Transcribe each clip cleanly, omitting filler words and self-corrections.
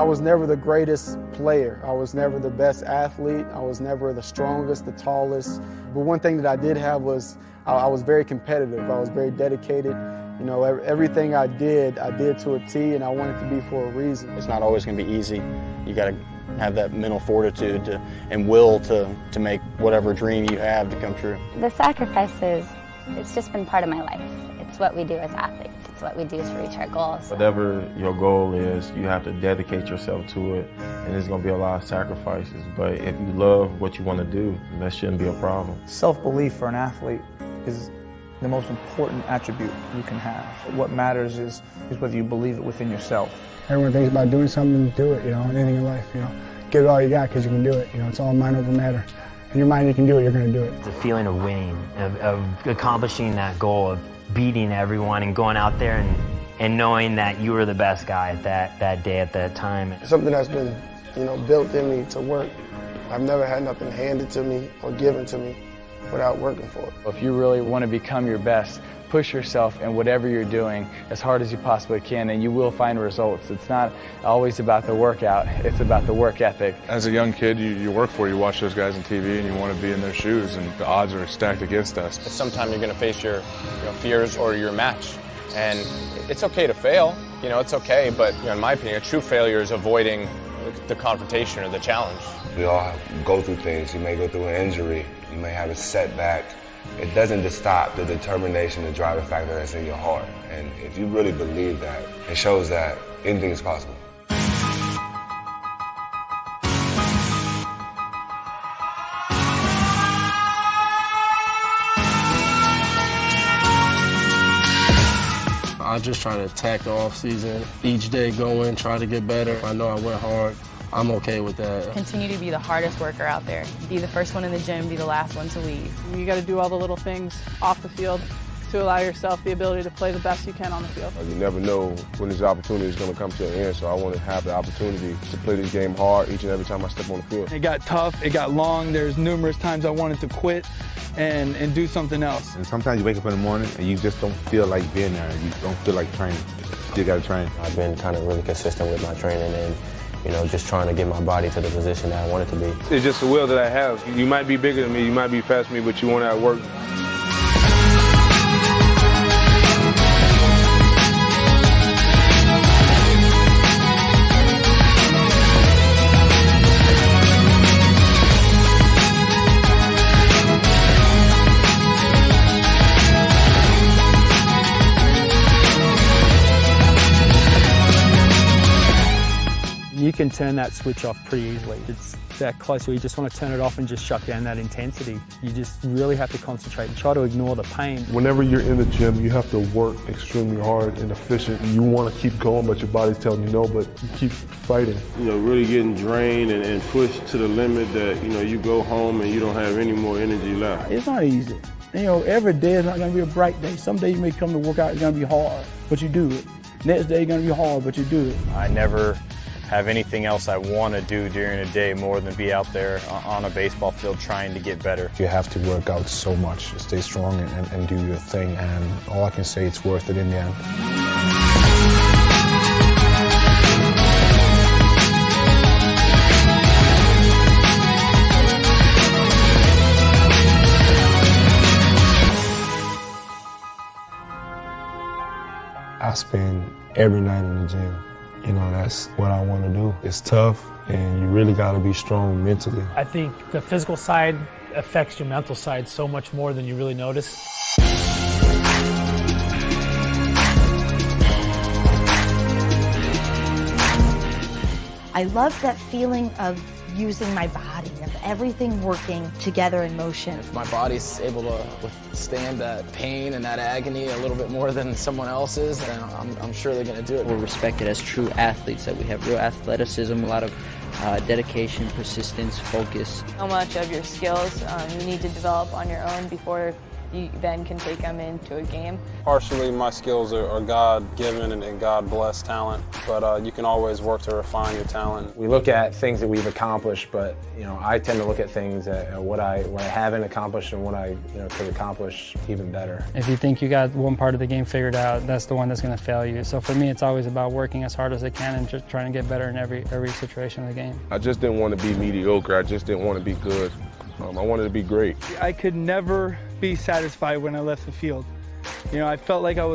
I was never the greatest player. I was never the best athlete. I was never the strongest, the tallest. But one thing that I did have was I was very competitive. I was very dedicated. You know, everything I did to a T, and I wanted to be for a reason. It's not always going to be easy. You got to have that mental fortitude and will to make whatever dream you have to come true. The sacrifices, it's just been part of my life. It's what we do as athletes. It's what we do to reach our goals. Whatever your goal is, you have to dedicate yourself to it, and there's going to be a lot of sacrifices. But if you love what you want to do, that shouldn't be a problem. Self-belief for an athlete is the most important attribute you can have. What matters is whether you believe it within yourself. Everyone thinks about doing something, do it, anything in life, Give it all you got because you can do it, it's all mind over matter. In your mind you can do it, you're going to do it. The feeling of winning, of accomplishing that goal, of beating everyone and going out there and knowing that you were the best guy at that day, at that time. It's something that's been, built in me to work. I've never had nothing handed to me or given to me without working for it. If you really want to become your best, push yourself in whatever you're doing as hard as you possibly can, and you will find results. It's not always about the workout, it's about the work ethic. As a young kid, you work for it. You watch those guys on TV and you want to be in their shoes, and the odds are stacked against us. Sometimes you're going to face your fears or your match, and it's okay to fail. It's okay, but in my opinion, a true failure is avoiding the confrontation or the challenge. We all go through things. You may go through an injury. You may have a setback. It doesn't just stop the determination, the driving factor that's in your heart. And if you really believe that, it shows that anything is possible. I just try to attack the off season. Each day go in, try to get better. I know I went hard. I'm okay with that. Continue to be the hardest worker out there. Be the first one in the gym, be the last one to leave. You got to do all the little things off the field to allow yourself the ability to play the best you can on the field. You never know when this opportunity is going to come to an end, so I want to have the opportunity to play this game hard each and every time I step on the field. It got tough, it got long. There's numerous times I wanted to quit and do something else. And sometimes you wake up in the morning and you just don't feel like being there. You don't feel like training. You still got to train. I've been kind of really consistent with my training and just trying to get my body to the position that I want it to be. It's just the will that I have. You might be bigger than me, you might be faster than me, but you want to work. You can turn that switch off pretty easily. It's that close where you just want to turn it off and just shut down that intensity. You just really have to concentrate and try to ignore the pain. Whenever you're in the gym, you have to work extremely hard and efficient. You want to keep going, but your body's telling you no, but you keep fighting. Really getting drained and pushed to the limit that, you go home and you don't have any more energy left. It's not easy. Every day is not going to be a bright day. Some days you may come to work out, it's going to be hard, but you do it. Next day it's going to be hard, but you do it. I never have anything else I want to do during a day more than be out there on a baseball field trying to get better. You have to work out so much, stay strong and do your thing, and all I can say, it's worth it in the end. I spend every night in the gym. That's what I want to do. It's tough, and you really got to be strong mentally. I think the physical side affects your mental side so much more than you really notice. I love that feeling of using my body, of everything working together in motion. If my body's able to withstand that pain and that agony a little bit more than someone else's, then I'm sure they're going to do it. We're respected as true athletes, that we have real athleticism, a lot of dedication, persistence, focus. How much of your skills you need to develop on your own before you then can take them into a game. Partially, my skills are God-given and God-blessed talent, but you can always work to refine your talent. We look at things that we've accomplished, but I tend to look at things at what I haven't accomplished and what I could accomplish even better. If you think you got one part of the game figured out, that's the one that's going to fail you. So for me, it's always about working as hard as I can and just trying to get better in every situation of the game. I just didn't want to be mediocre. I just didn't want to be good. I wanted to be great. I could never be satisfied when I left the field. I felt like I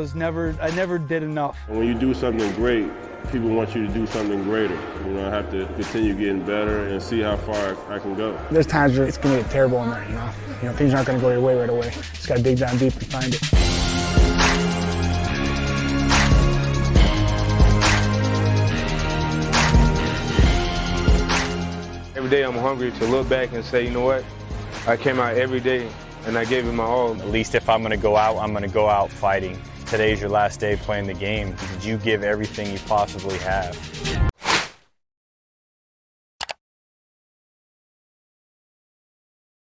never did enough. When you do something great, people want you to do something greater. I have to continue getting better and see how far I can go. There's times where it's going to get terrible in there, things aren't going to go your way right away. Just got to dig down deep and find it. Every day I'm hungry to look back and say, you know what? I came out every day and I gave it my all. At least if I'm going to go out, I'm going to go out fighting. Today's your last day playing the game. Did you give everything you possibly have?